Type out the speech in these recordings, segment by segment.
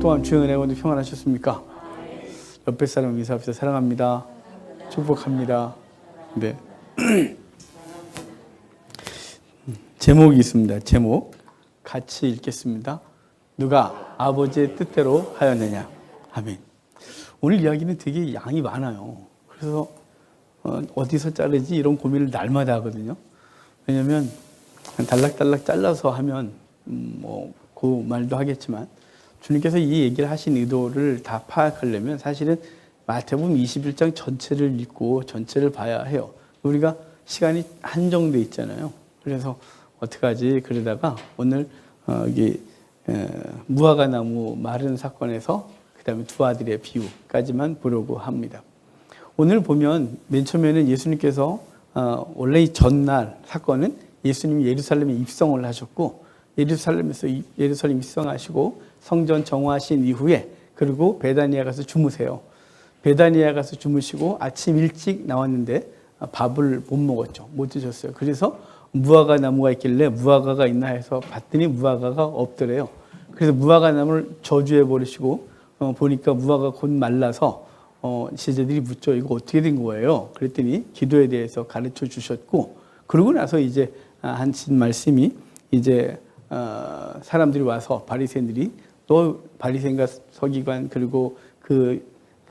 동안 주의 은혜가 오늘 평안하셨습니까? 옆에 사람 인사합시다. 사랑합니다. 축복합니다. 네. 제목이 있습니다. 제목 같이 읽겠습니다. 누가 아버지의 뜻대로 하였느냐. 아멘. 오늘 이야기는 되게 양이 많아요. 그래서 어디서 자르지 이런 고민을 날마다 하거든요. 왜냐하면 달락달락 잘라서 하면 그 말도 하겠지만 주님께서 이 얘기를 하신 의도를 다 파악하려면 사실은 마태복음 21장 전체를 읽고 전체를 봐야 해요. 우리가 시간이 한정돼 있잖아요. 그래서 어떡하지 그러다가 오늘 여기 무화과 나무 마른 사건에서 그 다음에 두 아들의 비유까지만 보려고 합니다. 오늘 보면 맨 처음에는 예수님께서 원래 이 전날 사건은 예수님이 예루살렘에 입성을 하셨고 예루살렘에서 예루살렘 입성하시고 성전 정화하신 이후에 그리고 베다니아 가서 주무세요. 베다니아 가서 주무시고 아침 일찍 나왔는데 밥을 못 먹었죠. 못 드셨어요. 그래서 무화과 나무가 있길래 무화과가 있나 해서 봤더니 무화과가 없더래요. 그래서 무화과 나무를 저주해 버리시고 보니까 무화과가 곧 말라서 제자들이 묻죠. 이거 어떻게 된 거예요? 그랬더니 기도에 대해서 가르쳐 주셨고 그러고 나서 이제 하신 말씀이 이제 사람들이 와서 바리새인들이 또 바리새인과 서기관 그리고 그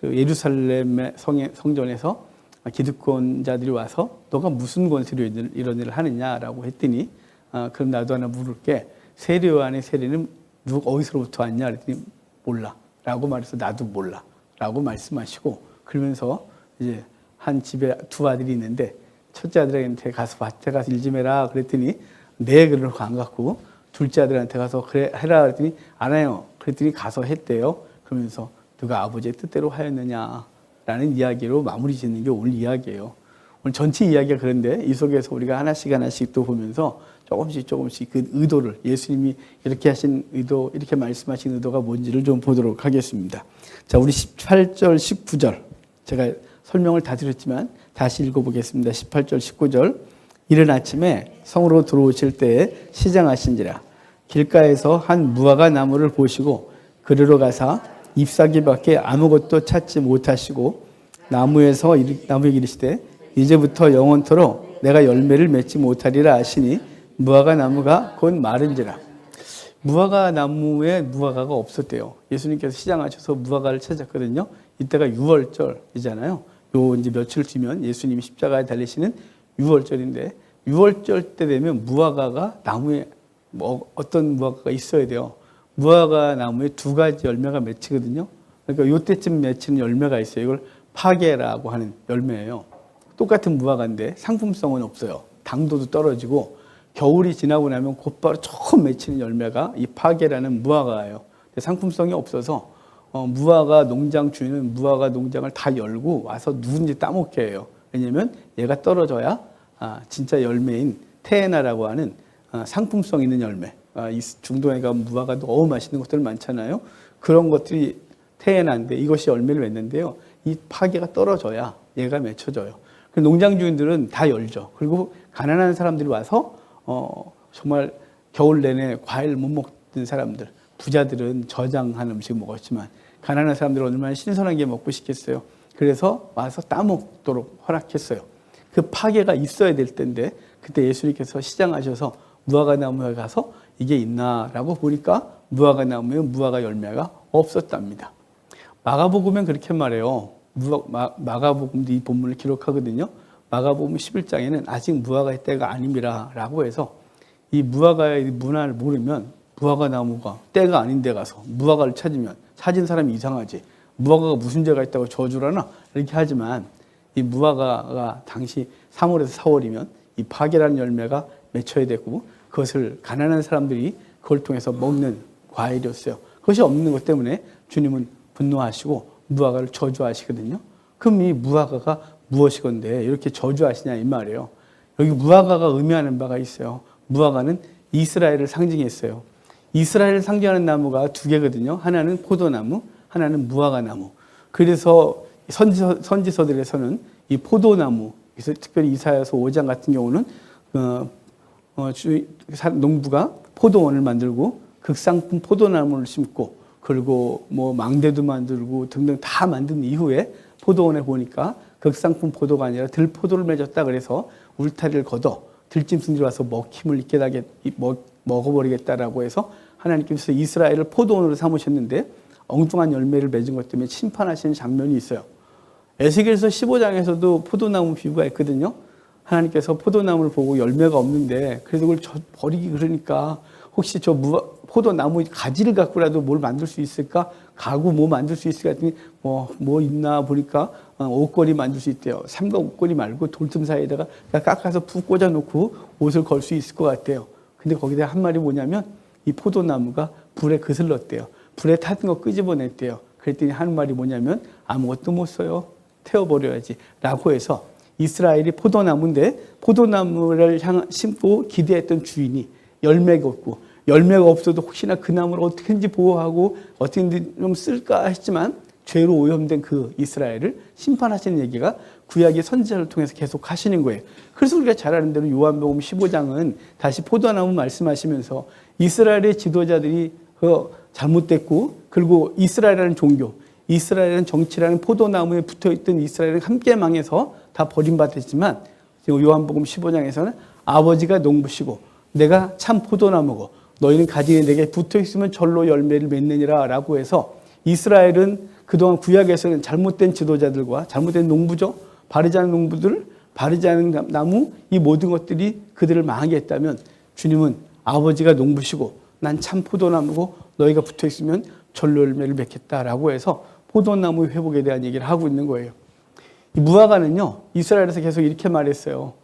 예루살렘의 성전에서 기득권자들이 와서 너가 무슨 권세로 이런 일을 하느냐라고 했더니 그럼 나도 하나 물을게. 세례 안에 세례는 누가 어디서부터 왔냐 그랬더니 몰라 라고 말해서 나도 몰라 라고 말씀하시고 그러면서 이제 한 집에 두 아들이 있는데 첫째 아들한테 가서 밭에 가서 일 좀 해라 그랬더니 네 그러고 안 갔고 둘째 아들한테 가서 그래 해라 그랬더니 안 해요. 그랬더니 가서 했대요. 그러면서 누가 아버지의 뜻대로 하였느냐라는 이야기로 마무리 짓는 게 오늘 이야기예요. 오늘 전체 이야기가 그런데 이 속에서 우리가 하나씩 또 보면서 조금씩 그 의도를 예수님이 이렇게 하신 의도, 이렇게 말씀하신 의도가 뭔지를 좀 보도록 하겠습니다. 자, 우리 18절, 19절 제가 설명을 다 드렸지만 다시 읽어보겠습니다. 18절, 19절 이른 아침에 성으로 들어오실 때에 시장하신지라 길가에서 한 무화과 나무를 보시고 그리로 가사 잎사귀밖에 아무것도 찾지 못하시고 나무에 이르시되 이제부터 영원토록 내가 열매를 맺지 못하리라 하시니 무화과 나무가 곧 마른지라. 무화과 나무에 무화과가 없었대요. 예수님께서 시장하셔서 무화과를 찾았거든요. 이때가 6월절이잖아요. 요 이제 며칠 뒤면 예수님이 십자가에 달리시는 6월절인데 6월절 때 되면 무화과가 나무에 어떤 무화과가 있어야 돼요. 무화과 나무에 두 가지 열매가 맺히거든요. 그러니까 요때쯤 맺히는 열매가 있어요. 이걸 파게라고 하는 열매예요. 똑같은 무화과인데 상품성은 없어요. 당도도 떨어지고 겨울이 지나고 나면 곧바로 처음 맺히는 열매가 이 파게라는 무화과예요. 상품성이 없어서 무화과 농장 주인은 무화과 농장을 다 열고 와서 누군지 따먹게 해요. 왜냐하면 얘가 떨어져야 진짜 열매인 테에나라고 하는 상품성 있는 열매. 이 중동에 가면 무화과 너무 맛있는 것들 많잖아요. 그런 것들이 테에나인데 이것이 열매를 맺는데요. 이 파게가 떨어져야 얘가 맺혀져요. 농장 주인들은 다 열죠. 그리고 가난한 사람들이 와서 정말 겨울 내내 과일 못 먹던 사람들, 부자들은 저장한 음식 먹었지만 가난한 사람들은 얼마나 신선한 게 먹고 싶겠어요. 그래서 와서 따먹도록 허락했어요. 그 파게가 있어야 될 텐데 그때 예수님께서 시장하셔서 무화과 나무에 가서 이게 있나라고 보니까 무화과 나무에 무화과 열매가 없었답니다. 마가복음엔 그렇게 말해요. 마가복음도 이 본문을 기록하거든요. 마가복음 11장에는 아직 무화과의 때가 아닙니다 라고 해서 이 무화과의 문화를 모르면 무화과 나무가 때가 아닌 데 가서 무화과를 찾으면 찾은 사람이 이상하지. 무화과가 무슨 죄가 있다고 저주라나 이렇게 하지만 이 무화과가 당시 3월에서 4월이면 이 파게라는 열매가 맺혀야 되고 그것을 가난한 사람들이 그걸 통해서 먹는 과일이었어요. 그것이 없는 것 때문에 주님은 분노하시고 무화과를 저주하시거든요. 그럼 이 무화과가 무엇이건데 이렇게 저주하시냐 이 말이에요. 여기 무화과가 의미하는 바가 있어요. 무화과는 이스라엘을 상징했어요. 이스라엘을 상징하는 나무가 두 개거든요. 하나는 포도나무, 하나는 무화과나무. 그래서 선지서들에서는 이 포도나무, 특별히 이사야서 5장 같은 경우는 농부가 포도원을 만들고 극상품 포도나무를 심고 그리고 뭐 망대도 만들고 등등 다 만든 이후에 포도원에 보니까 극상품 포도가 아니라 들포도를 맺었다 그래서 울타리를 걷어 들짐승들이 와서 먹힘을 잊게 하게 먹어버리겠다라고 해서 하나님께서 이스라엘을 포도원으로 삼으셨는데 엉뚱한 열매를 맺은 것 때문에 심판하시는 장면이 있어요. 에스겔서 15장에서도 포도나무 비유가 있거든요. 하나님께서 포도나무를 보고 열매가 없는데 그래도 그걸 버리기 그러니까 혹시 저 포도나무 가지를 갖고라도 뭘 만들 수 있을까? 가구 뭐 만들 수 있을까 했더니 뭐 있나 보니까 옷걸이 만들 수 있대요. 삼각 옷걸이 말고 돌틈 사이에다가 깎아서 푹 꽂아놓고 옷을 걸 수 있을 것 같아요. 근데 거기다 한 말이 뭐냐면 이 포도나무가 불에 그슬렀대요. 불에 타는 거 끄집어냈대요. 그랬더니 하는 말이 뭐냐면 아무것도 못 써요. 태워버려야지 라고 해서 이스라엘이 포도나무인데 포도나무를 심고 기대했던 주인이 열매가 없고 열매가 없어도 혹시나 그 나무를 어떻게든지 보호하고 어떻게든지 좀 쓸까 했지만 죄로 오염된 그 이스라엘을 심판하시는 얘기가 구약의 선지자를 통해서 계속 하시는 거예요. 그래서 우리가 잘 아는 대로 요한복음 15장은 다시 포도나무 말씀하시면서 이스라엘의 지도자들이 잘못됐고 그리고 이스라엘이라는 종교, 이스라엘이라는 정치라는 포도나무에 붙어있던 이스라엘은 함께 망해서 다 버림받았지만 요한복음 15장에서는 아버지가 농부시고 내가 참 포도나무고 너희는 가지에 내게 붙어있으면 절로 열매를 맺느니라 라고 해서 이스라엘은 그동안 구약에서는 잘못된 지도자들과 잘못된 농부죠. 바르지 않은 농부들, 바르지 않은 나무 이 모든 것들이 그들을 망하게 했다면 주님은 아버지가 농부시고 난 참 포도나무고 너희가 붙어있으면 절로 열매를 맺겠다라고 해서 포도나무 회복에 대한 얘기를 하고 있는 거예요. 이 무화과는요, 이스라엘에서 계속 이렇게 말했어요.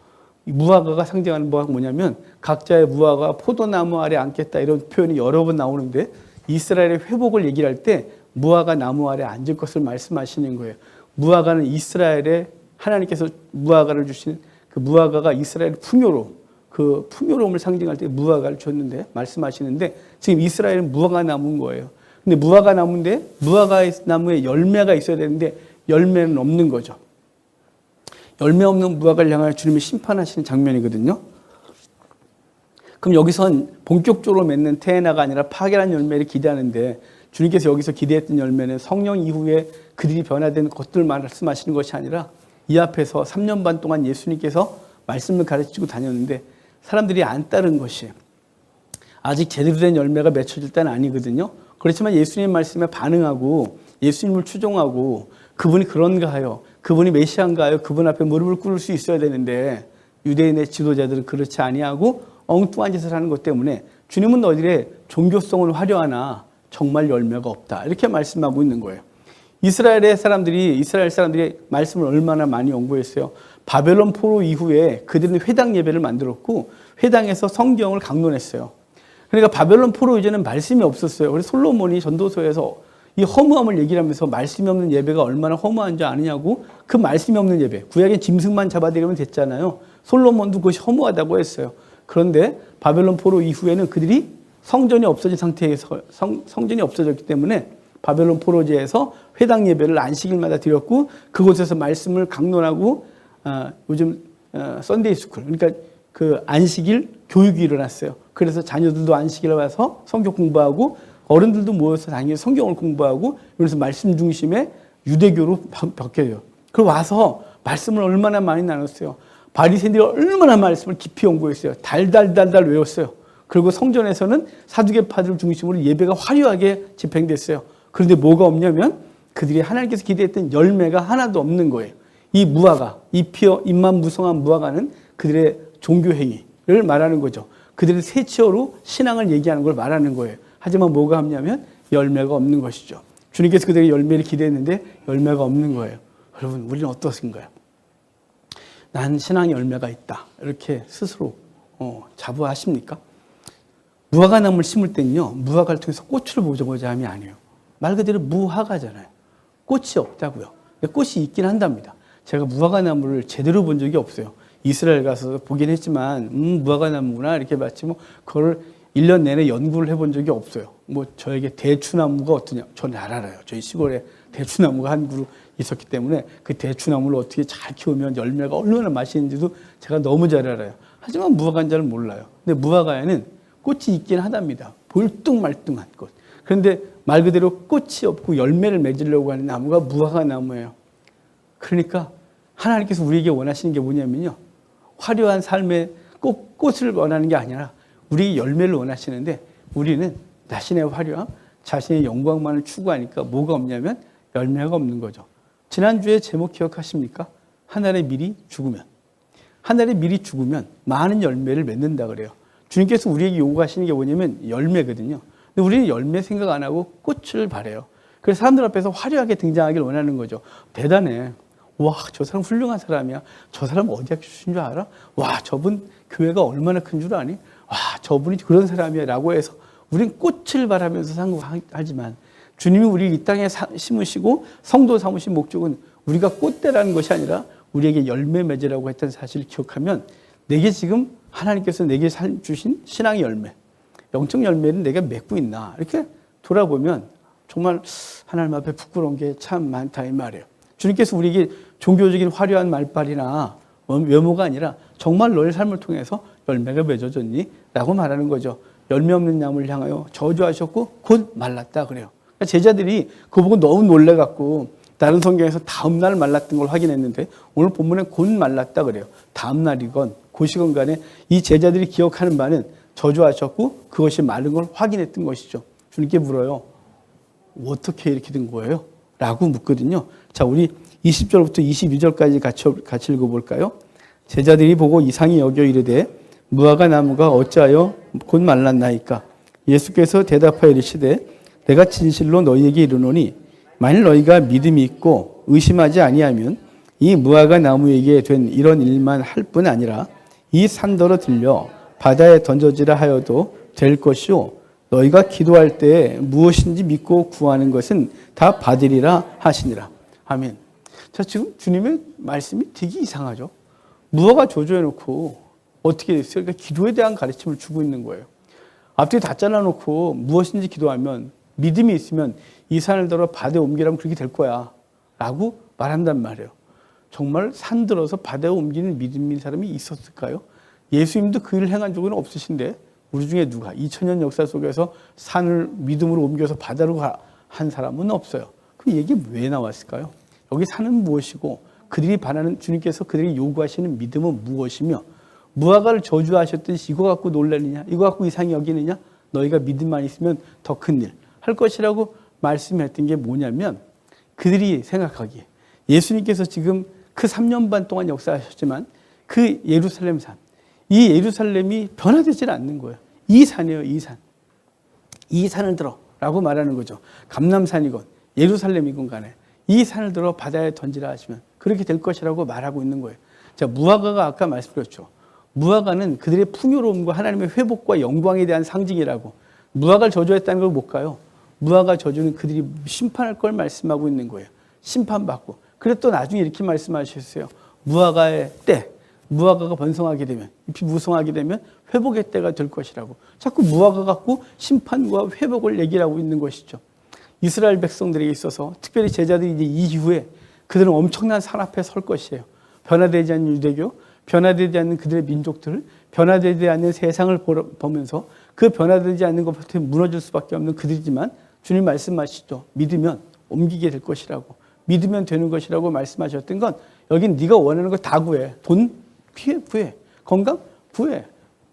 이 무화과가 상징하는 무화과가 뭐냐면 각자의 무화과 포도나무 아래 앉겠다 이런 표현이 여러 번 나오는데 이스라엘의 회복을 얘기를 할 때 무화과 나무 아래 앉을 것을 말씀하시는 거예요. 무화과는 이스라엘의 하나님께서 무화과를 주신 그 무화과가 이스라엘의 풍요로움, 그 풍요로움을 상징할 때 무화과를 줬는데 말씀하시는데 지금 이스라엘은 무화과 나무인 거예요. 근데 무화과 나무인데 무화과 나무에 열매가 있어야 되는데 열매는 없는 거죠. 열매 없는 무화과를 향하여 주님이 심판하시는 장면이거든요. 그럼 여기선 본격적으로 맺는 테에나가 아니라 파괴한 열매를 기대하는데 주님께서 여기서 기대했던 열매는 성령 이후에 그들이 변화된 것들 말씀하시는 것이 아니라 이 앞에서 3년 반 동안 예수님께서 말씀을 가르치고 다녔는데 사람들이 안 따른 것이 아직 제대로 된 열매가 맺혀질 때는 아니거든요. 그렇지만 예수님 말씀에 반응하고 예수님을 추종하고 그분이 그런가 하여 그분이 메시아인가 하여 그분 앞에 무릎을 꿇을 수 있어야 되는데 유대인의 지도자들은 그렇지 아니하고 엉뚱한 짓을 하는 것 때문에 주님은 너희들의 종교성은 화려하나 정말 열매가 없다 이렇게 말씀하고 있는 거예요. 이스라엘 사람들이 말씀을 얼마나 많이 연구했어요. 바벨론 포로 이후에 그들은 회당 예배를 만들었고 회당에서 성경을 강론했어요. 그러니까 바벨론 포로 이전에는 말씀이 없었어요. 그래서 솔로몬이 전도서에서 이 허무함을 얘기를 하면서 말씀이 없는 예배가 얼마나 허무한 줄 아느냐고 그 말씀이 없는 예배, 구약의 짐승만 잡아들이면 됐잖아요. 솔로몬도 그것이 허무하다고 했어요. 그런데 바벨론 포로 이후에는 그들이 성전이 없어진 상태에서 성전이 없어졌기 때문에 바벨론 포로제에서 회당 예배를 안식일마다 드렸고 그곳에서 말씀을 강론하고 요즘 썬데이 스쿨 그러니까 그 안식일 교육이 일어났어요. 그래서 자녀들도 안식일에 와서 성경 공부하고 어른들도 모여서 당연히 성경을 공부하고 그래서 말씀 중심의 유대교로 바뀌어요. 그리고 와서 말씀을 얼마나 많이 나눴어요. 바리새인들이 얼마나 말씀을 깊이 연구했어요. 달달달달 외웠어요. 그리고 성전에서는 사두개파들 중심으로 예배가 화려하게 집행됐어요. 그런데 뭐가 없냐면 그들이 하나님께서 기대했던 열매가 하나도 없는 거예요. 이 무화과, 잎만 무성한 무화과는 그들의 종교행위를 말하는 거죠. 그들의 세치어로 신앙을 얘기하는 걸 말하는 거예요. 하지만 뭐가 없냐면 열매가 없는 것이죠. 주님께서 그들의 열매를 기대했는데 열매가 없는 거예요. 여러분, 우리는 어떻습니까? 난 신앙의 열매가 있다. 이렇게 스스로 자부하십니까? 무화과 나무를 심을 때는요, 무화과를 통해서 꽃을 보고자 함이 아니에요. 말 그대로 무화과잖아요. 꽃이 없다고요. 꽃이 있긴 한답니다. 제가 무화과 나무를 제대로 본 적이 없어요. 이스라엘 가서 보긴 했지만 무화과 나무구나 이렇게 봤지 뭐 그걸 1년 내내 연구를 해본 적이 없어요. 뭐 저에게 대추나무가 어떠냐 저는 잘 알아요. 저희 시골에 대추나무가 한 그루 있었기 때문에 그 대추나무를 어떻게 잘 키우면 열매가 얼마나 맛있는지도 제가 너무 잘 알아요. 하지만 무화과는 잘 몰라요. 근데 무화과에는 꽃이 있긴 하답니다. 볼뚱말뚱한 꽃. 그런데 말 그대로 꽃이 없고 열매를 맺으려고 하는 나무가 무화과 나무예요. 그러니까 하나님께서 우리에게 원하시는 게 뭐냐면요. 화려한 삶의 꽃을 원하는 게 아니라 우리에게 열매를 원하시는데 우리는 자신의 화려함, 자신의 영광만을 추구하니까 뭐가 없냐면 열매가 없는 거죠. 지난주에 제목 기억하십니까? 하늘의 밀이 죽으면. 하늘의 밀이 죽으면 많은 열매를 맺는다 그래요. 주님께서 우리에게 요구하시는 게 뭐냐면 열매거든요. 근데 우리는 열매 생각 안 하고 꽃을 바래요. 그래서 사람들 앞에서 화려하게 등장하길 원하는 거죠. 대단해. 와, 저 사람 훌륭한 사람이야. 저 사람 어디 학교 출신 줄 알아? 와, 저분 교회가 얼마나 큰 줄 아니? 와, 저분이 그런 사람이야. 라고 해서 우린 꽃을 바라면서 생각하지만 주님이 우리 이 땅에 심으시고 성도 삼으신 목적은 우리가 꽃대라는 것이 아니라 우리에게 열매 맺으라고 했던 사실을 기억하면 내게 지금 하나님께서 내게 주신 신앙의 열매, 영적 열매는 내가 맺고 있나 이렇게 돌아보면 정말 하나님 앞에 부끄러운 게 참 많다 이 말이에요. 주님께서 우리에게 종교적인 화려한 말빨이나 외모가 아니라 정말 너의 삶을 통해서 열매가 맺어졌니? 라고 말하는 거죠. 열매 없는 나무를 향하여 저주하셨고 곧 말랐다 그래요. 그러니까 제자들이 그거 보고 너무 놀래갖고 다른 성경에서 다음날 말랐던 걸 확인했는데 오늘 본문에 곧 말랐다 그래요. 다음날이건 고시건 간에 이 제자들이 기억하는 바는 저주하셨고 그것이 마른 걸 확인했던 것이죠. 주님께 물어요. 어떻게 이렇게 된 거예요? 라고 묻거든요. 자, 우리 20절부터 22절까지 같이 읽어볼까요? 제자들이 보고 이상히 여겨 이르되 무화과 나무가 어찌하여 곧 말랐나이까? 예수께서 대답하여 이르시되 내가 진실로 너희에게 이르노니 만일 너희가 믿음이 있고 의심하지 아니하면 이 무화과 나무에게 된 이런 일만 할 뿐 아니라 이 산더러 들려 바다에 던져지라 하여도 될 것이요 너희가 기도할 때 무엇인지 믿고 구하는 것은 다 받으리라 하시니라. 아멘. 자, 지금 주님의 말씀이 되게 이상하죠. 무화과 조조해놓고 어떻게 됐어요? 그러니까 기도에 대한 가르침을 주고 있는 거예요. 앞뒤 다 잘라놓고 무엇인지 기도하면 믿음이 있으면 이 산을 들어 바다에 옮기라면 그렇게 될 거야 라고 말한단 말이에요. 정말 산 들어서 바다에 옮기는 믿음 있는 사람이 있었을까요? 예수님도 그 일을 행한 적은 없으신데 우리 중에 누가 2000년 역사 속에서 산을 믿음으로 옮겨서 바다로 한 사람은 없어요. 그럼 이게 왜 나왔을까요? 여기 산은 무엇이고 그들이 바라는 주님께서 그들에게 요구하시는 믿음은 무엇이며 무화과를 저주하셨듯이 이거 갖고 놀라느냐 이거 갖고 이상히 여기느냐 너희가 믿음만 있으면 더 큰 일 할 것이라고 말씀했던 게 뭐냐면 그들이 생각하기에 예수님께서 지금 그 3년 반 동안 역사하셨지만 그 예루살렘 산 이 예루살렘이 변화되질 않는 거예요. 이 산이에요. 이 산. 이 산을 들어 라고 말하는 거죠. 감람산이건 예루살렘이건 간에 이 산을 들어 바다에 던지라 하시면 그렇게 될 것이라고 말하고 있는 거예요. 자, 무화과가 아까 말씀드렸죠. 무화과는 그들의 풍요로움과 하나님의 회복과 영광에 대한 상징이라고. 무화과를 저주했다는 걸 못 가요. 무화과 저주는 그들이 심판할 걸 말씀하고 있는 거예요. 심판받고. 그래서 또 나중에 이렇게 말씀하셨어요. 무화과의 때, 무화과가 번성하게 되면, 잎이 무성하게 되면 회복의 때가 될 것이라고. 자꾸 무화과 갖고 심판과 회복을 얘기하고 있는 것이죠. 이스라엘 백성들에게 있어서 특별히 제자들이 이제 이후에 그들은 엄청난 산 앞에 설 것이에요. 변화되지 않는 유대교, 변화되지 않는 그들의 민족들을, 변화되지 않는 세상을 보면서 그 변화되지 않는 것부터 무너질 수밖에 없는 그들이지만 주님 말씀하시죠. 믿으면 옮기게 될 것이라고. 믿으면 되는 것이라고 말씀하셨던 건 여긴 네가 원하는 거 다 구해. 돈 구해. 건강 구해.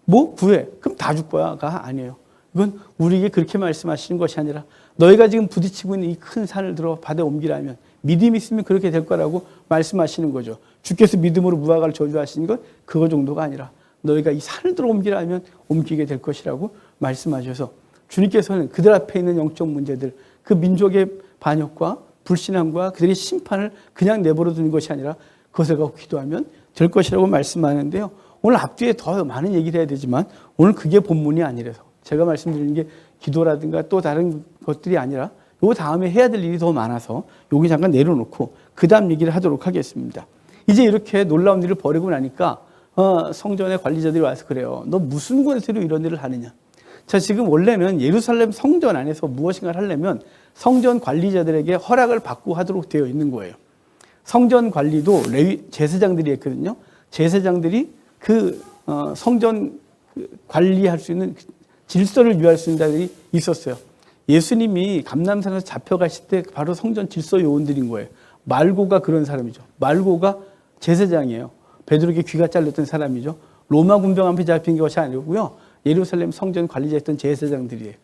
뭐 구해. 그럼 다 줄 거야가 아니에요. 이건 우리에게 그렇게 말씀하시는 것이 아니라 너희가 지금 부딪히고 있는 이 큰 산을 들어 바다에 옮기라면 믿음이 있으면 그렇게 될 거라고 말씀하시는 거죠. 주께서 믿음으로 무화과를 저주하시는 건 그거 정도가 아니라 너희가 이 산을 들어 옮기라면 옮기게 될 것이라고 말씀하셔서 주님께서는 그들 앞에 있는 영적 문제들, 그 민족의 반역과 불신앙과 그들의 심판을 그냥 내버려 두는 것이 아니라 그것을 갖고 기도하면 될 것이라고 말씀하는데요. 오늘 앞뒤에 더 많은 얘기를 해야 되지만 오늘 그게 본문이 아니라서 제가 말씀드리는 게 기도라든가 또 다른 것들이 아니라 요 다음에 해야 될 일이 더 많아서 여기 잠깐 내려놓고 그 다음 얘기를 하도록 하겠습니다. 이제 이렇게 놀라운 일을 벌이고 나니까 성전의 관리자들이 와서 그래요. 너 무슨 권세로 이런 일을 하느냐. 자, 지금 원래는 예루살렘 성전 안에서 무엇인가를 하려면 성전 관리자들에게 허락을 받고 하도록 되어 있는 거예요. 성전 관리도 레위 제사장들이 했거든요. 제사장들이 그 성전 관리할 수 있는 질서를 유지할 수 있는 자들이 있었어요. 예수님이 감람산에서 잡혀가실 때 바로 성전 질서 요원들인 거예요. 말고가 그런 사람이죠. 말고가 제사장이에요. 베드로에게 귀가 잘렸던 사람이죠. 로마 군병 앞에 잡힌 것이 아니고요. 예루살렘 성전 관리자였던 제사장들이에요.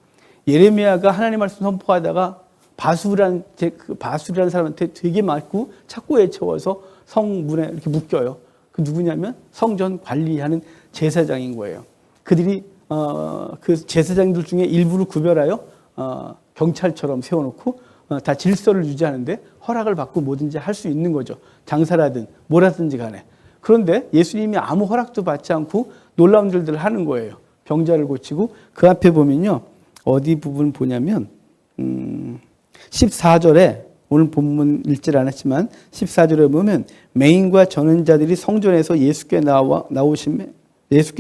예레미야가 하나님 말씀 선포하다가 바술이라는 사람한테 되게 맞고 자꾸 외쳐워서 성문에 이렇게 묶여요. 그 누구냐면 성전 관리하는 제사장인 거예요. 그들이 그 제사장들 중에 일부를 구별하여 경찰처럼 세워놓고 다 질서를 유지하는데 허락을 받고 뭐든지 할 수 있는 거죠. 장사라든 뭐라든지 간에. 그런데 예수님이 아무 허락도 받지 않고 놀라운 일들을 하는 거예요. 병자를 고치고 그 앞에 보면요. 어디 부분 보냐면 14절에 오늘 본문 읽질 않았지만 14절에 보면 맹인과 전원자들이 성전에서 예수께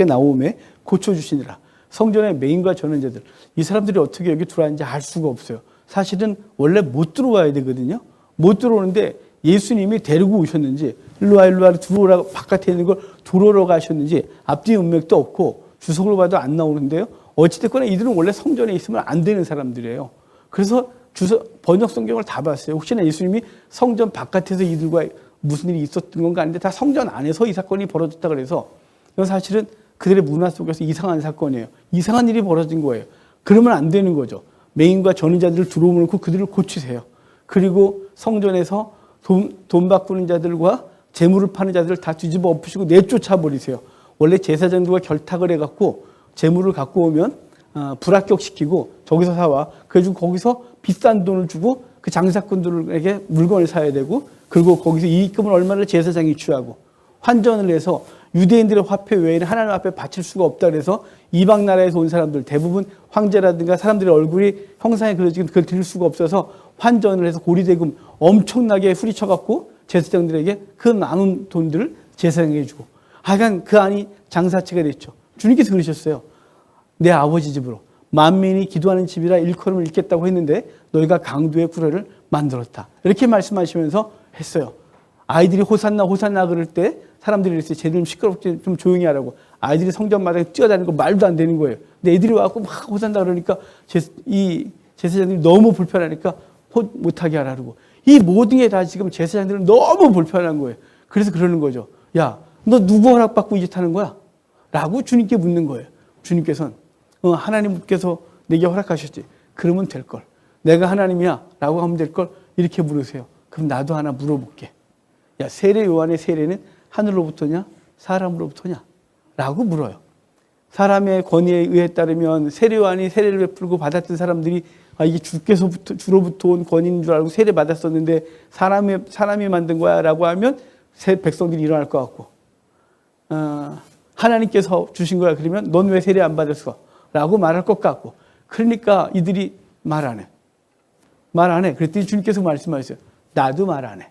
나오매 고쳐주시니라. 성전에 맹인과 전원자들, 이 사람들이 어떻게 여기 들어왔는지 알 수가 없어요. 사실은 원래 못 들어와야 되거든요. 못 들어오는데 예수님이 데리고 오셨는지 일로 와 들어오라고 바깥에 있는 걸 들어오러 가셨는지 앞뒤 문맥도 없고 주석으로 봐도 안 나오는데요. 어찌됐거나 이들은 원래 성전에 있으면 안 되는 사람들이에요. 그래서 번역 성경을 다 봤어요. 혹시나 예수님이 성전 바깥에서 이들과 무슨 일이 있었던 건가 아닌데 다 성전 안에서 이 사건이 벌어졌다 그래서 이건 사실은 그들의 문화 속에서 이상한 사건이에요. 이상한 일이 벌어진 거예요. 그러면 안 되는 거죠. 맹인과 전의자들을 들어오고 그들을 고치세요. 그리고 성전에서 돈 바꾸는 자들과 재물을 파는 자들을 다 뒤집어 엎으시고 내쫓아 버리세요. 원래 제사장들과 결탁을 해갖고 재물을 갖고 오면 불합격시키고 저기서 사와. 그래가지고 거기서 비싼 돈을 주고 그 장사꾼들에게 물건을 사야 되고 그리고 거기서 이익금을 얼마를 제사장이 취하고 환전을 해서 유대인들의 화폐 외에는 하나님 앞에 바칠 수가 없다 그래서 이방 나라에서 온 사람들 대부분 황제라든가 사람들의 얼굴이 형상에 그려지긴 그걸 드릴 수가 없어서 환전을 해서 고리대금 엄청나게 후리쳐갖고 제사장들에게 그 나눈 돈들을 제사장에게 주고 하여간 그 안이 장사치가 됐죠. 주님께서 그러셨어요. 내 아버지 집으로 만민이 기도하는 집이라 일컬음을 읽겠다고 했는데 너희가 강도의 구례를 만들었다. 이렇게 말씀하시면서 했어요. 아이들이 호산나 호산나 그럴 때 사람들이 이랬어요. 쟤들 좀 시끄럽게 좀 조용히 하라고. 아이들이 성전마당에 뛰어다니는 거 말도 안 되는 거예요. 근데 애들이 와서 막 호산나 그러니까 이 제사장들이 너무 불편하니까 못하게 하라고. 이 모든 게 다 지금 제사장들은 너무 불편한 거예요. 그래서 그러는 거죠. 야, 너 누구 허락받고 이 짓 하는 거야? 라고 주님께 묻는 거예요. 주님께서는 하나님께서 내게 허락하셨지. 그러면 될걸. 내가 하나님이야 라고 하면 될걸. 이렇게 물으세요. 그럼 나도 하나 물어볼게. 야, 세례 요한의 세례는 하늘로부터냐 사람으로부터냐 라고 물어요. 사람의 권위에 의해 따르면 세례 요한이 세례를 베풀고 받았던 사람들이 이게 주로부터 온 권위인 줄 알고 세례 받았었는데 사람이 만든 거야 라고 하면 백성들이 일어날 것 같고 하나님께서 주신 거야 그러면 넌 왜 세례 안 받았어? 라고 말할 것 같고 그러니까 이들이 말 안 해. 말 안 해. 그랬더니 주님께서 말씀하셨어요. 나도 말 안 해.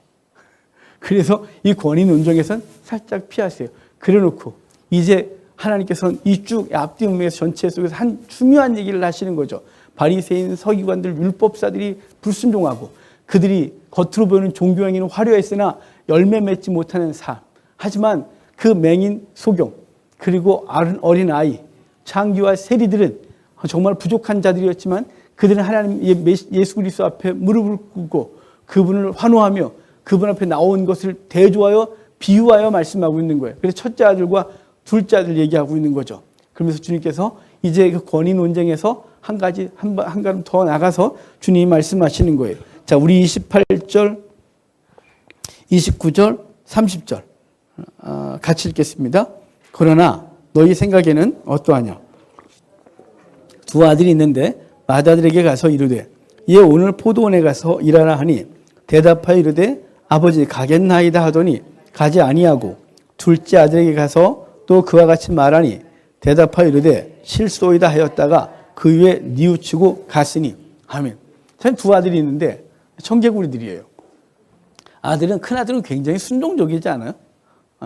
그래서 이 권위 논쟁에서는 살짝 피하세요. 그래 놓고 이제 하나님께서는 이 쭉 앞뒤 문맥에서 전체 속에서 한 중요한 얘기를 하시는 거죠. 바리새인 서기관들 율법사들이 불순종하고 그들이 겉으로 보이는 종교 행위는 화려했으나 열매 맺지 못하는 삶. 하지만 그 맹인 소경 그리고 어린 아이 창기와 세리들은 정말 부족한 자들이었지만 그들은 하나님 예수 그리스도 앞에 무릎을 꿇고 그분을 환호하며 그분 앞에 나온 것을 대조하여 비유하여 말씀하고 있는 거예요. 그래서 첫째 아들과 둘째 아들 얘기하고 있는 거죠. 그러면서 주님께서 이제 그 권위 논쟁에서 한 걸음 더 나가서 주님이 말씀하시는 거예요. 자, 우리 28절, 29절, 30절 같이 읽겠습니다. 그러나 너희 생각에는 어떠하냐? 두 아들이 있는데 맏아들에게 가서 이르되 얘 오늘 포도원에 가서 일하라 하니 대답하여 이르되 아버지 가겠나이다 하더니 가지 아니하고 둘째 아들에게 가서 또 그와 같이 말하니 대답하여 이르되 실소이다 하였다가 그 위에 뉘우치고 갔으니 아멘. 참 두 아들이 있는데 청개구리들이에요. 큰 아들은 굉장히 순종적이지 않아요?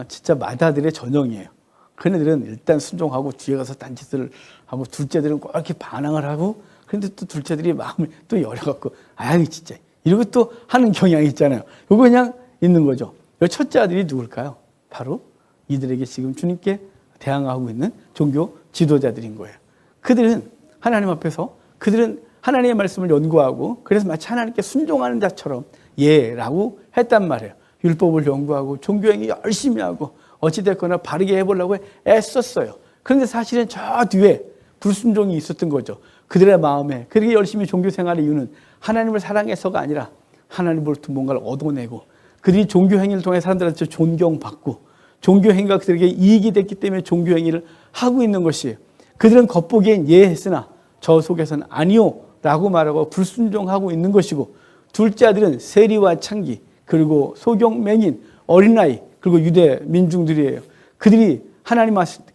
진짜 맏아들의 전형이에요. 그네들은 일단 순종하고 뒤에 가서 딴짓을 하고 둘째들은 꼭 이렇게 반항을 하고 그런데 또 둘째들이 마음을 또 열어갖고 아유 진짜 이러고 또 하는 경향이 있잖아요. 이거 그냥 있는 거죠. 첫째 아들이 누굴까요? 바로 이들에게 지금 주님께 대항하고 있는 종교 지도자들인 거예요. 그들은 하나님 앞에서 그들은 하나님의 말씀을 연구하고 그래서 마치 하나님께 순종하는 자처럼 예라고 했단 말이에요. 율법을 연구하고 종교행위 열심히 하고 어찌됐거나 바르게 해보려고 애썼어요. 그런데 사실은 저 뒤에 불순종이 있었던 거죠. 그들의 마음에 그렇게 열심히 종교 생활의 이유는 하나님을 사랑해서가 아니라 하나님으로부터 뭔가를 얻어내고 그들이 종교행위를 통해 사람들한테 존경받고 종교행위가 그들에게 이익이 됐기 때문에 종교행위를 하고 있는 것이에요. 그들은 겉보기엔 예했으나 저 속에서는 아니요 라고 말하고 불순종하고 있는 것이고 둘째 아들은 세리와 창기 그리고 소경 맹인 어린아이 그리고 유대 민중들이에요. 그들이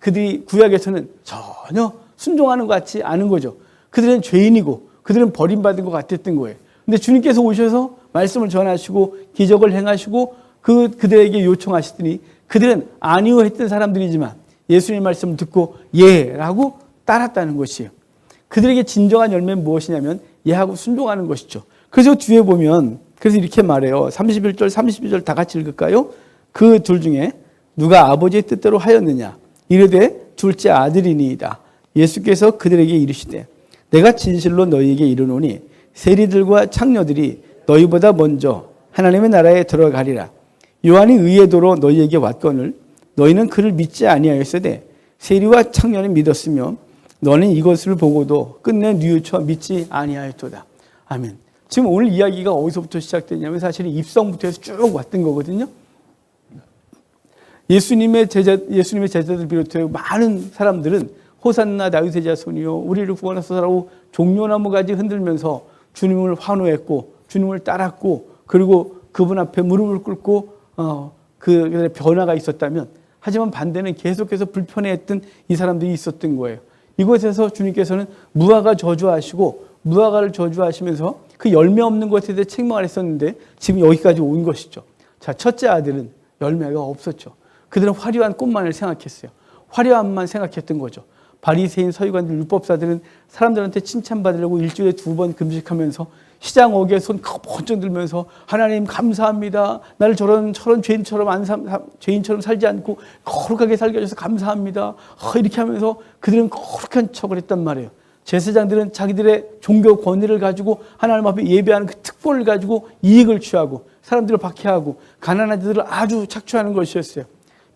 그들이 구약에서는 전혀 순종하는 것 같지 않은 거죠. 그들은 죄인이고 그들은 버림받은 것 같았던 거예요. 근데 주님께서 오셔서 말씀을 전하시고 기적을 행하시고 그들에게 요청하시더니 그들은 아니요 했던 사람들이지만 예수님의 말씀을 듣고 예라고 따랐다는 것이에요. 그들에게 진정한 열매는 무엇이냐면 예하고 순종하는 것이죠. 그래서 뒤에 보면 그래서 이렇게 말해요. 31절 32절 다 같이 읽을까요? 그 둘 중에 누가 아버지의 뜻대로 하였느냐 이르되 둘째 아들이니이다. 예수께서 그들에게 이르시되 내가 진실로 너희에게 이르노니 세리들과 창녀들이 너희보다 먼저 하나님의 나라에 들어가리라. 요한이 의의 도로 너희에게 왔거늘 너희는 그를 믿지 아니하였으되 세리와 창녀는 믿었으며 너는 이것을 보고도 끝내 뉘우쳐 믿지 아니하였도다. 아멘. 지금 오늘 이야기가 어디서부터 시작됐냐면 사실은 입성부터 해서 쭉 왔던 거거든요. 예수님의 제자들 비롯해 많은 사람들은 호산나 다윗의 자손이요 우리를 구원하소서라고 종려나무 가지 흔들면서 주님을 환호했고 주님을 따랐고 그리고 그분 앞에 무릎을 꿇고 그 변화가 있었다면 하지만 반대는 계속해서 불편해했던 이 사람들이 있었던 거예요. 이곳에서 주님께서는 무화과 무화과를 저주하시면서 그 열매 없는 것에 대해 책망을 했었는데 지금 여기까지 온 것이죠. 자, 첫째 아들은 열매가 없었죠. 그들은 화려한 꽃만을 생각했어요. 화려함만 생각했던 거죠. 바리새인 서기관들 율법사들은 사람들한테 칭찬받으려고 일주일에 2번 금식하면서 시장 어귀에 손 번쩍 들면서 하나님 감사합니다. 나를 저런 죄인처럼 살지 않고 거룩하게 살게 해줘서 감사합니다. 이렇게 하면서 그들은 거룩한 척을 했단 말이에요. 제사장들은 자기들의 종교 권위를 가지고 하나님 앞에 예배하는 그 특권을 가지고 이익을 취하고 사람들을 박해하고 가난한 자들을 아주 착취하는 것이었어요.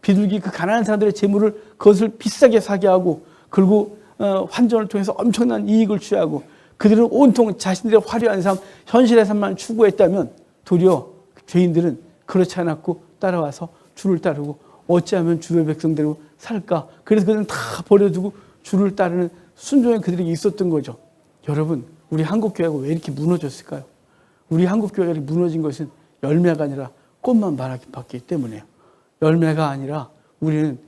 비둘기 그 가난한 사람들의 재물을 그것을 비싸게 사게 하고 그리고 환전을 통해서 엄청난 이익을 취하고 그들은 온통 자신들의 화려한 삶, 현실의 삶만 추구했다면 도리어 죄인들은 그렇지 않았고 따라와서 주를 따르고 어찌하면 주의 백성대로 살까? 그래서 그들은 다 버려두고 주를 따르는 순종이 그들에게 있었던 거죠. 여러분, 우리 한국교회가 왜 이렇게 무너졌을까요? 우리 한국교회가 무너진 것은 열매가 아니라 꽃만 받기 때문에요. 열매가 아니라 우리는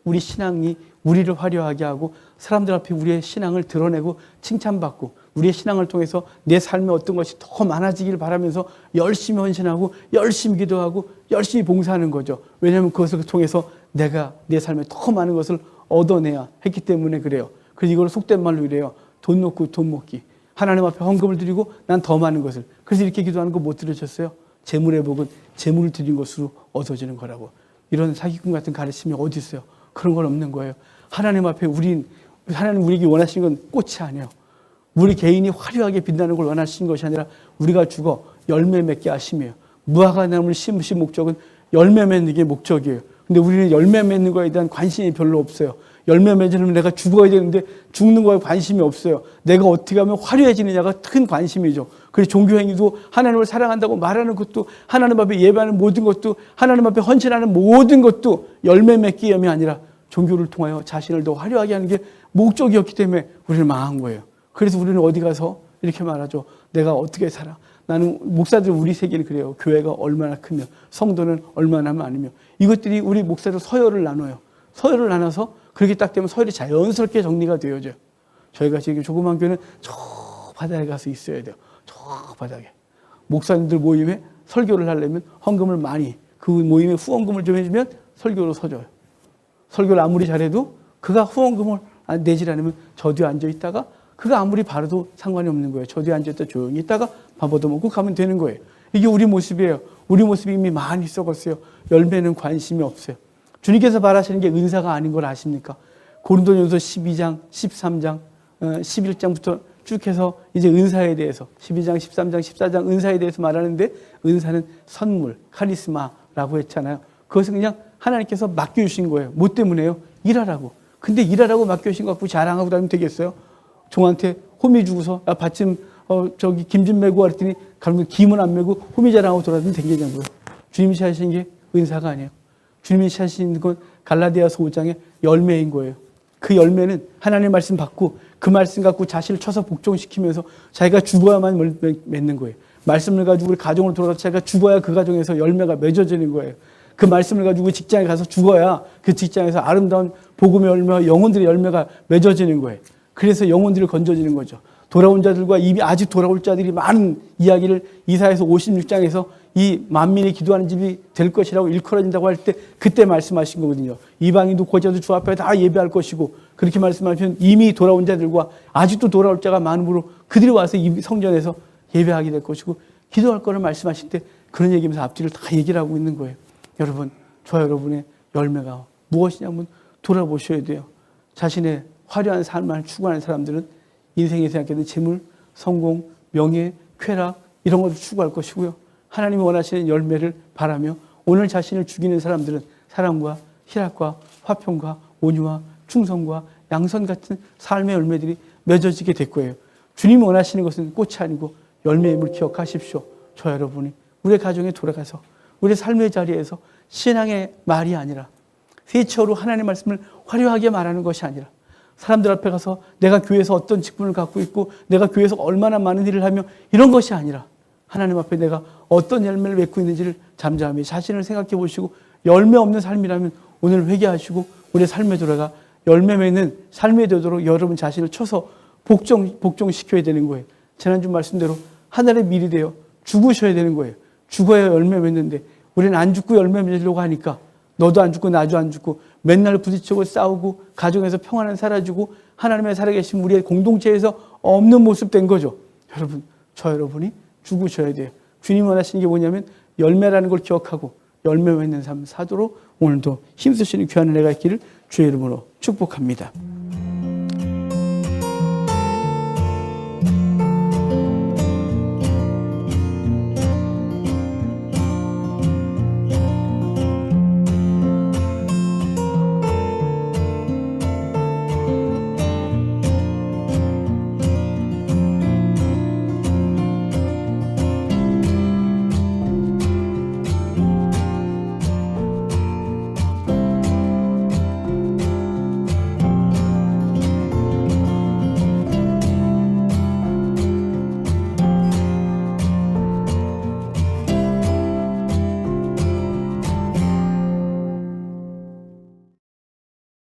우리 신앙이 우리를 화려하게 하고 사람들 앞에 우리의 신앙을 드러내고 칭찬받고 우리의 신앙을 통해서 내 삶에 어떤 것이 더 많아지기를 바라면서 열심히 헌신하고 열심히 기도하고 열심히 봉사하는 거죠. 왜냐하면 그것을 통해서 내가 내 삶에 더 많은 것을 얻어내야 했기 때문에 그래요. 그래서 이걸 속된 말로 이래요. 돈 놓고 돈 먹기. 하나님 앞에 헌금을 드리고 난 더 많은 것을. 그래서 이렇게 기도하는 거 못 들으셨어요? 재물의 복은 재물을 드린 것으로 얻어지는 거라고. 이런 사기꾼 같은 가르침이 어디 있어요? 그런 건 없는 거예요. 하나님 앞에 하나님 우리에게 원하시는 건 꽃이 아니에요. 우리 개인이 화려하게 빛나는 걸 원하시는 것이 아니라 우리가 죽어 열매 맺게 하심이에요. 무화과나무를 심으신 목적은 열매 맺는 게 목적이에요. 근데 우리는 열매 맺는 거에 대한 관심이 별로 없어요. 열매 맺으려면 내가 죽어야 되는데 죽는 거에 관심이 없어요. 내가 어떻게 하면 화려해지느냐가 큰 관심이죠. 그래서 종교행위도 하나님을 사랑한다고 말하는 것도 하나님 앞에 예배하는 모든 것도 하나님 앞에 헌신하는 모든 것도 열매 맺기 위함이 아니라 종교를 통하여 자신을 더 화려하게 하는 게 목적이었기 때문에 우리는 망한 거예요. 그래서 우리는 어디 가서 이렇게 말하죠. 내가 어떻게 살아? 나는 목사들 우리 세계는 그래요. 교회가 얼마나 크며 성도는 얼마나 많으며 이것들이 우리 목사들 서열을 나눠요. 서열을 나눠서 그렇게 딱 되면 서열이 자연스럽게 정리가 되어져요. 저희가 지금 조그만 교회는 저 바닥에 가서 있어야 돼요. 저 바닥에. 목사님들 모임에 설교를 하려면 헌금을 많이 그 모임에 후원금을 좀 해주면 설교로 서줘요. 설교를 아무리 잘해도 그가 후원금을 내지 않으면 저 뒤에 앉아있다가 그가 아무리 바라도 상관이 없는 거예요. 저 뒤에 앉아있다 조용히 있다가 밥 얻어먹고 가면 되는 거예요. 이게 우리 모습이에요. 우리 모습이 이미 많이 썩었어요. 열매는 관심이 없어요. 주님께서 바라시는 게 은사가 아닌 걸 아십니까? 고린도전서 12장, 13장, 11장부터 쭉 해서 이제 은사에 대해서 12장, 13장, 14장 은사에 대해서 말하는데 은사는 선물, 카리스마라고 했잖아요. 그것은 그냥 하나님께서 맡겨주신 거예요. 뭐 때문에요? 일하라고. 근데 일하라고 맡겨주신 거 갖고 자랑하고 다니면 되겠어요? 종한테 호미 주고서 야 받침 김 좀 메고 와 그랬더니 가면 김은 안 메고 호미 자랑하고 돌아다니면 되겠냐고요. 주님이 하신 게 은사가 아니에요. 주님이 하신 건 갈라디아서 5장의 열매인 거예요. 그 열매는 하나님의 말씀 받고 그 말씀 갖고 자신을 쳐서 복종시키면서 자기가 죽어야만 맺는 거예요. 말씀을 가지고 우리 가정으로 돌아가서 자기가 죽어야 그 가정에서 열매가 맺어지는 거예요. 그 말씀을 가지고 직장에 가서 죽어야 그 직장에서 아름다운 복음의 열매와 영혼들의 열매가 맺어지는 거예요. 그래서 영혼들이 건져지는 거죠. 돌아온 자들과 이미 아직 돌아올 자들이 많은 이야기를 이사야서 56장에서 이 만민이 기도하는 집이 될 것이라고 일컬어진다고 할 때 그때 말씀하신 거거든요. 이방인도 고자도 주 앞에 다 예배할 것이고 그렇게 말씀하시면 이미 돌아온 자들과 아직도 돌아올 자가 많으므로 그들이 와서 이 성전에서 예배하게 될 것이고 기도할 거를 말씀하실 때 그런 얘기면서 앞뒤를 다 얘기를 하고 있는 거예요. 여러분, 저 여러분의 열매가 무엇이냐 한번 돌아보셔야 돼요. 자신의 화려한 삶을 추구하는 사람들은 인생에 생각하는 재물, 성공, 명예, 쾌락 이런 것을 추구할 것이고요. 하나님이 원하시는 열매를 바라며 오늘 자신을 죽이는 사람들은 사랑과 희락과 화평과 온유와 충성과 양선 같은 삶의 열매들이 맺어지게 될 거예요. 주님이 원하시는 것은 꽃이 아니고 열매임을 기억하십시오. 저 여러분이 우리 가정에 돌아가서 우리 삶의 자리에서 신앙의 말이 아니라 회초로 하나님의 말씀을 화려하게 말하는 것이 아니라 사람들 앞에 가서 내가 교회에서 어떤 직분을 갖고 있고 내가 교회에서 얼마나 많은 일을 하며 이런 것이 아니라 하나님 앞에 내가 어떤 열매를 맺고 있는지를 잠잠히 자신을 생각해 보시고 열매 없는 삶이라면 오늘 회개하시고 우리 삶에 돌아가 열매 맺는 삶이 되도록 여러분 자신을 쳐서 복종시켜야 되는 거예요. 지난주 말씀대로 하늘의 밀이 되어 죽으셔야 되는 거예요. 죽어야 열매 맺는데 우리는 안 죽고 열매 맺으려고 하니까 너도 안 죽고 나도 안 죽고 맨날 부딪히고 싸우고 가정에서 평안은 사라지고 하나님의 살아계신 우리의 공동체에서 없는 모습 된 거죠. 여러분, 저 여러분이 죽으셔야 돼요. 주님 원하시는 게 뭐냐면 열매라는 걸 기억하고 열매 맺는 삶 사도록 오늘도 힘쓰시는 귀한 은혜가 있기를 주의 이름으로 축복합니다.